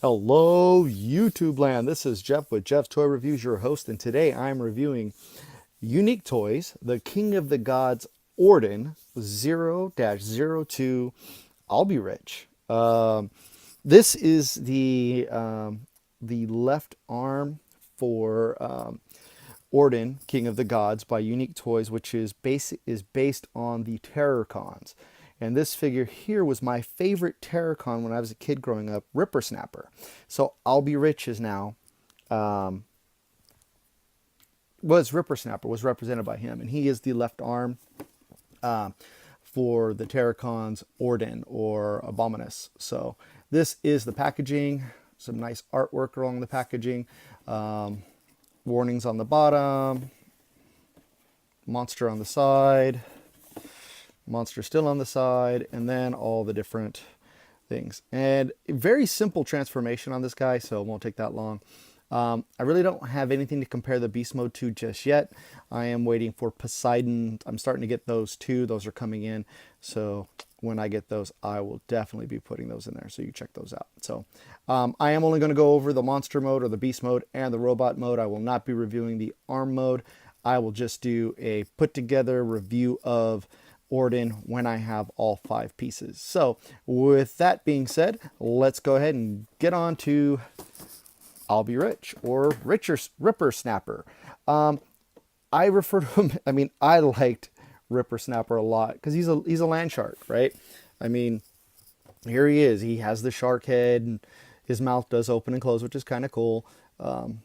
Hello, YouTube land. This is Jeff with Jeff's Toy Reviews, your host, and today I'm reviewing Unique Toys, the King of the Gods, Ordin 0-02 Alberich. This is the left arm for Ordin, King of the Gods, by Unique Toys, which is based on the Terrorcons. And this figure here was my favorite Terrorcon when I was a kid growing up, Ripper Snapper. So Alberich is now, was Ripper Snapper, was represented by him. And he is the left arm for the Terrorcon's Ordin or Abominus. So this is the packaging, some nice artwork along the packaging. Warnings on the bottom, monster on the side, monster still on the side, and then all the different things. And very simple transformation on this guy, so it won't take that long. I really don't have anything to compare the beast mode to just yet. I am waiting for Poseidon. I'm starting to get those too. Those are coming in. So when I get those, I will definitely be putting those in there. So you check those out. So I am only going to go over the monster mode or the beast mode and the robot mode. I will not be reviewing the arm mode. I will just do a put together review of Ordin when I have all 5 pieces. So with that being said, let's go ahead and get on to Alberich or Ripper Snapper. I refer to him, I liked Ripper Snapper a lot because he's a land shark, right? I mean, here he is. He has the shark head and his mouth does open and close, which is kind of cool. You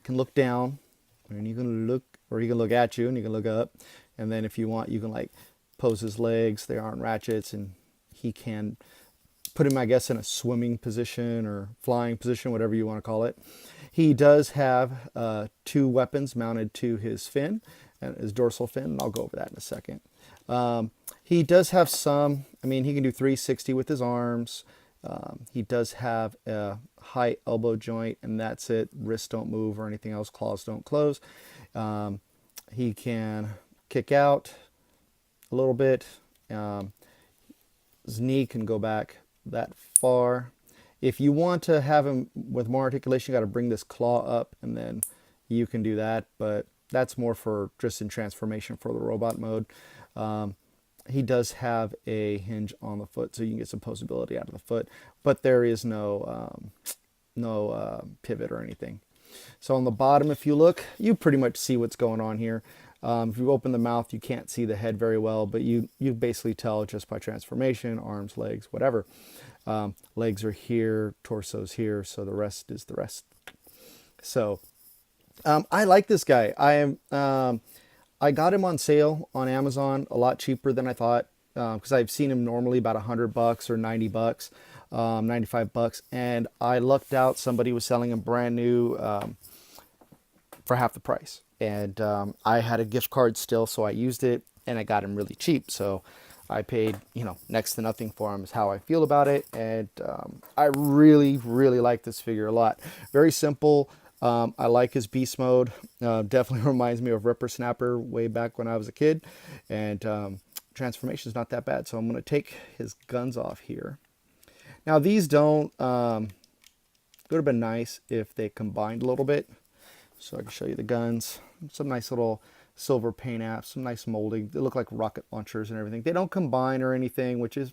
can look down and you can look, or he can look at you and you can look up. And then if you want, you can like pose his legs. They aren't ratchets, and he can put him, I guess, in a swimming position or flying position, whatever you want to call it. He does have 2 weapons mounted to his fin, and his dorsal fin, and I'll go over that in a second. He does have some, he can do 360 with his arms. He does have a high elbow joint, and that's it. Wrists don't move or anything else. Claws don't close. He can kick out a little bit. His knee can go back that far. If you want to have him with more articulation, you got to bring this claw up, and then you can do that. But that's more for just in transformation for the robot mode. He does have a hinge on the foot, so you can get some posability out of the foot, but there is no pivot or anything. So on the bottom, if you look, you pretty much see what's going on here. If you open the mouth, you can't see the head very well, but you basically tell just by transformation, arms, legs, whatever. Legs are here, torso's here, so the rest is the rest. So I like this guy. I got him on sale on Amazon a lot cheaper than I thought, because I've seen him normally about $100 or $90, $95, and I lucked out. Somebody was selling him brand new for half the price. And I had a gift card still, so I used it, and I got him really cheap. So I paid, next to nothing for him is how I feel about it. And I really, really like this figure a lot. Very simple. I like his beast mode. Definitely reminds me of Ripper Snapper way back when I was a kid. And transformation is not that bad. So I'm going to take his guns off here. Now these don't, it would have been nice if they combined a little bit. So I can show you the guns. Some nice little silver paint apps, some nice molding. They look like rocket launchers and everything. They don't combine or anything, which is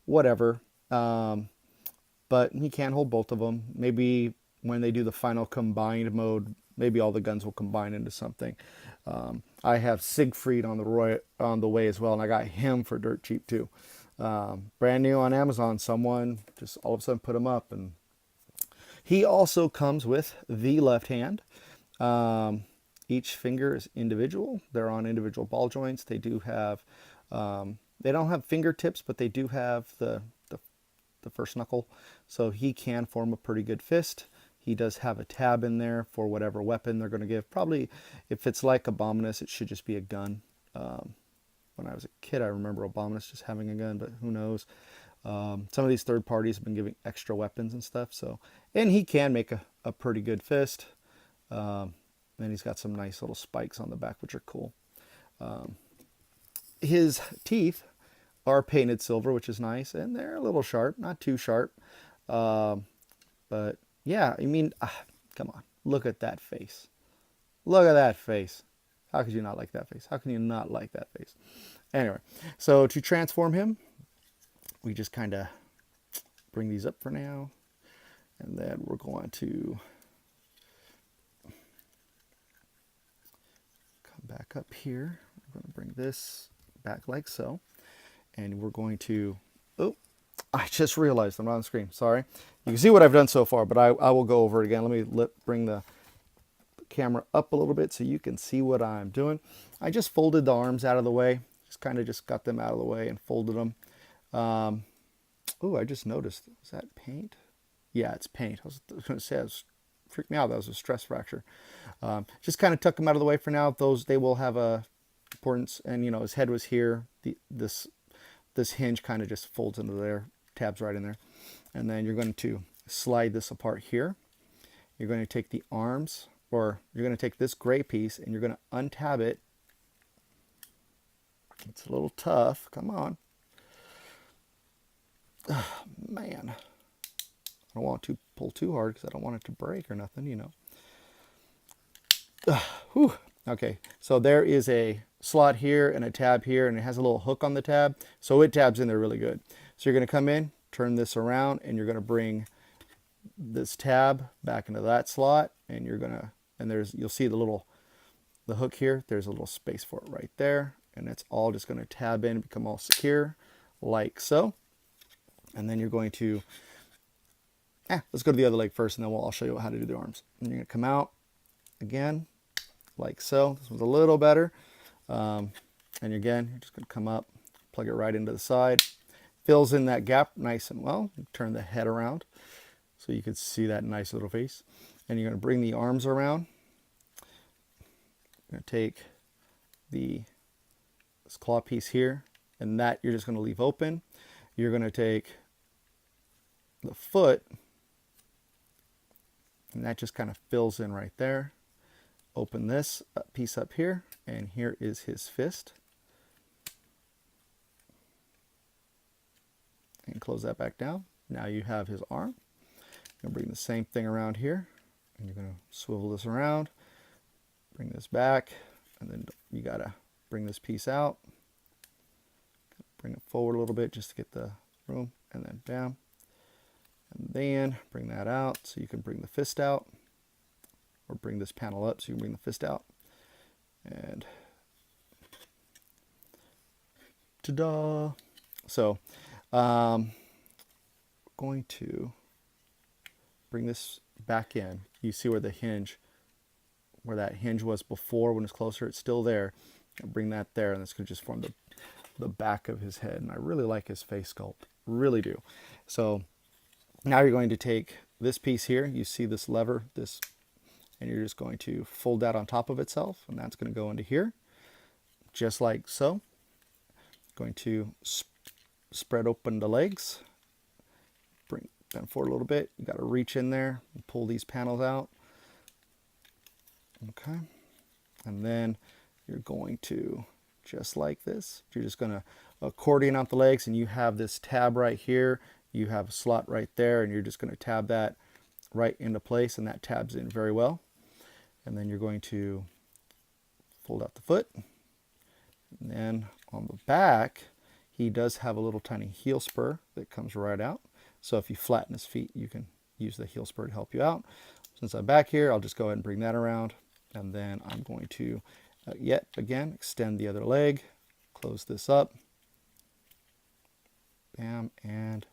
whatever. But he can hold both of them. Maybe when they do the final combined mode, maybe all the guns will combine into something. I have Siegfried on the way as well, and I got him for dirt cheap too. Brand new on Amazon. Someone just all of a sudden put him up, and he also comes with the left hand. Each finger is individual. They're on individual ball joints. They do have, they don't have fingertips, but they do have the first knuckle. So he can form a pretty good fist. He does have a tab in there for whatever weapon they're going to give. Probably, if it's like Abominus, it should just be a gun. When I was a kid, I remember Abominus just having a gun, but who knows. Some of these third parties have been giving extra weapons and stuff. So, and he can make a pretty good fist. And he's got some nice little spikes on the back, which are cool. His teeth are painted silver, which is nice, and they're a little sharp, not too sharp. But yeah, I mean, come on, look at that face. Look at that face. How could you not like that face? How can you not like that face? Anyway, so to transform him, we just kind of bring these up for now. And then we're going to come back up here. We're going to bring this back like so. And we're going to, oh, I just realized I'm not on the screen. Sorry. You can see what I've done so far, but I will go over it again. Let me bring the camera up a little bit so you can see what I'm doing. I just folded the arms out of the way. Just kind of just got them out of the way and folded them. Oh, I just noticed. Is that paint? Yeah, it's paint. I was going to say, it freaked me out. That was a stress fracture. Just kind of tuck them out of the way for now. They will have a importance. And you know, his head was here. This hinge kind of just folds into there, tabs right in there. And then you're going to slide this apart here. You're going to take the arms, or you're going to take this gray piece and you're going to untab it. It's a little tough. Come on. Oh, man. I don't want to pull too hard because I don't want it to break or nothing, you know. Whew. Okay, so there is a slot here and a tab here, and it has a little hook on the tab, so it tabs in there really good. So you're going to come in, turn this around, and you're going to bring this tab back into that slot, and you're going to, and you'll see the hook here. There's a little space for it right there, and it's all just going to tab in, become all secure, like so. And then you're going to, let's go to the other leg first, and then I'll show you how to do the arms. And you're going to come out again, like so. This one's a little better. And again, you're just going to come up, plug it right into the side. Fills in that gap nice and well. Turn the head around so you can see that nice little face. And you're going to bring the arms around. You're going to take this claw piece here, and that you're just going to leave open. You're going to take the foot, and that just kind of fills in right there. Open this piece up here, and here is his fist. And close that back down. Now you have his arm. You're going to bring the same thing around here, and you're going to swivel this around, bring this back, and then you got to bring this piece out. Bring it forward a little bit just to get the room, and then bam. And then bring that out so you can bring the fist out, or bring this panel up so you can bring the fist out. And ta-da! So going to bring this back in. You see where that hinge was before when it's closer, it's still there. I'll bring that there, and it's going to just form the back of his head. And I really like his face sculpt, really do. So now you're going to take this piece here. You see this lever, and you're just going to fold that on top of itself, and that's going to go into here, just like so. Going to spread open the legs, bring them forward a little bit. You got to reach in there and pull these panels out. Okay, and then you're going to, just like this, you're just going to accordion out the legs, and you have this tab right here. You have a slot right there, and you're just going to tab that right into place, and that tabs in very well. And then you're going to fold out the foot. And then on the back, he does have a little tiny heel spur that comes right out. So if you flatten his feet, you can use the heel spur to help you out. Since I'm back here, I'll just go ahead and bring that around. And then I'm going to, yet again, extend the other leg, close this up. Bam, and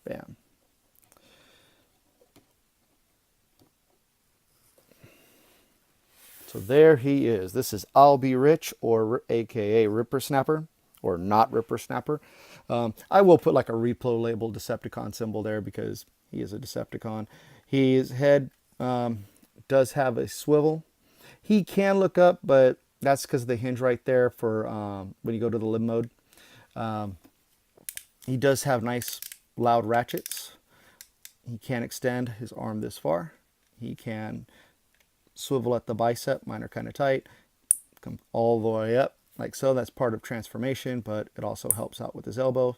bam. So there he is. This is Alberich, or aka Ripper Snapper, or not Ripper Snapper. I will put like a Replo label Decepticon symbol there because he is a Decepticon. His head does have a swivel. He can look up, but that's because of the hinge right there for when you go to the limb mode. He does have nice loud ratchets. He can extend his arm this far. He can swivel at the bicep. Mine are kind of tight. Come all the way up like so. That's part of transformation, but it also helps out with his elbow.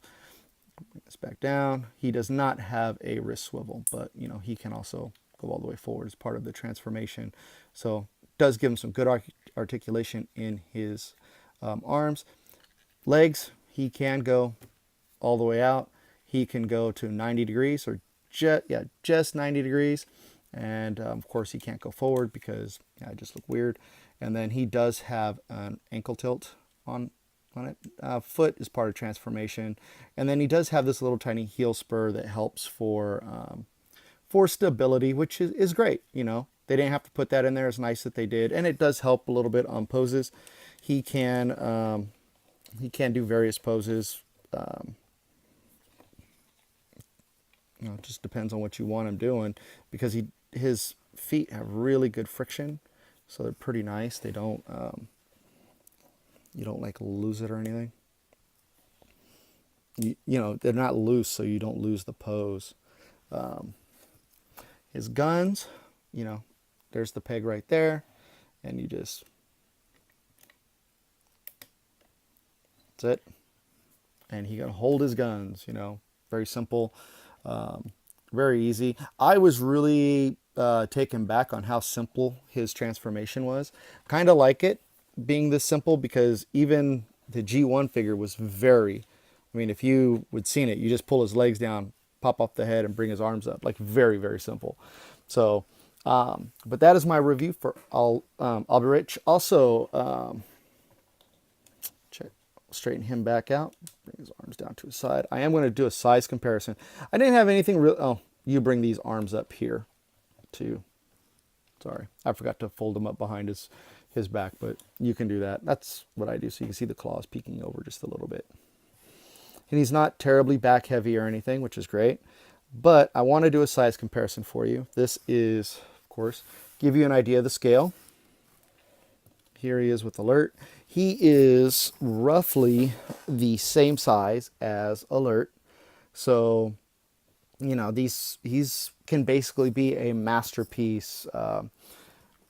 Bring this back down. He does not have a wrist swivel, but you know, he can also go all the way forward as part of the transformation. So does give him some good articulation in his arms. Legs, he can go all the way out. He can go to 90 degrees or just 90 degrees. And of course he can't go forward because I just look weird. And then he does have an ankle tilt on it. Foot is part of transformation. And then he does have this little tiny heel spur that helps for stability, which is great. You know, they didn't have to put that in there. It's nice that they did. And it does help a little bit on poses. He can do various poses. You know, it just depends on what you want him doing, because his feet have really good friction, so they're pretty nice. They don't you don't like lose it or anything. You know, they're not loose, so you don't lose the pose. His guns, you know, there's the peg right there, and you just, that's it. And he can hold his guns, you know, very simple. Very easy. I was really taken back on how simple his transformation was. Kind of like it being this simple, because even the G1 figure was very, I mean, if you would seen it, you just pull his legs down, pop off the head, and bring his arms up. Like, very, very simple. So, but that is my review for Alberich. Also, straighten him back out, bring his arms down to his side. I am going to do a size comparison. I didn't have anything real. Oh, you bring these arms up here too. Sorry, I forgot to fold them up behind his back, but you can do that. That's what I do, so you can see the claws peeking over just a little bit. And he's not terribly back heavy or anything, which is great. But I want to do a size comparison for you. This is, of course, give you an idea of the scale. Here he is with Alert. He is roughly the same size as Alert. So, you know, he's can basically be a masterpiece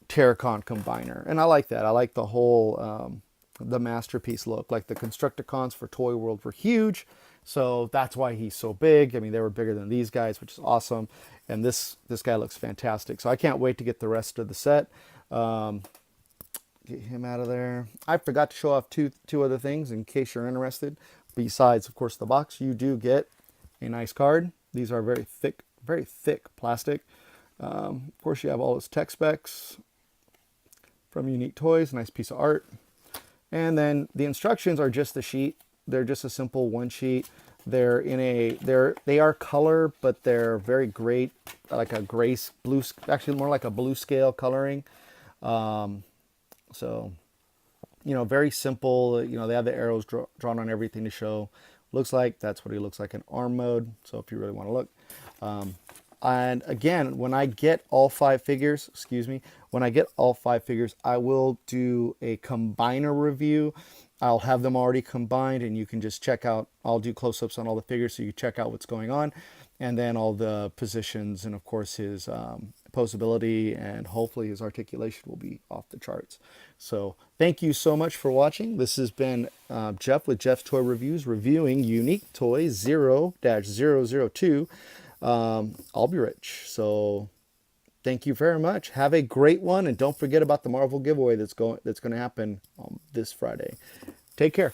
Terrorcon combiner. And I like that. I like the whole, the masterpiece look. Like, the Constructicons for Toy World were huge. So that's why he's so big. I mean, they were bigger than these guys, which is awesome. And this guy looks fantastic. So I can't wait to get the rest of the set. Get him out of there. I forgot to show off two other things in case you're interested. Besides, of course, the box, you do get a nice card. These are very thick plastic. Of course, you have all his tech specs from Unique Toys. Nice piece of art. And then the instructions are just the sheet. They're just a simple one sheet. They're in they are color, but they're very great, like a gray blue, actually more like a blue scale coloring. So, you know, very simple. You know, they have the arrows drawn on everything to show. Looks like that's what he looks like in arm mode. So if you really want to look. And again, when I get all 5 figures, I will do a combiner review. I'll have them already combined, and you can just check out, I'll do close-ups on all the figures so you check out what's going on, and then all the positions, and of course his posability, and hopefully his articulation will be off the charts. So thank you so much for watching. This has been Jeff with Jeff's Toy Reviews, reviewing Unique Toys 0-002 Alberich. So thank you very much. Have a great one, and don't forget about the Marvel giveaway that's going to happen this Friday. Take care.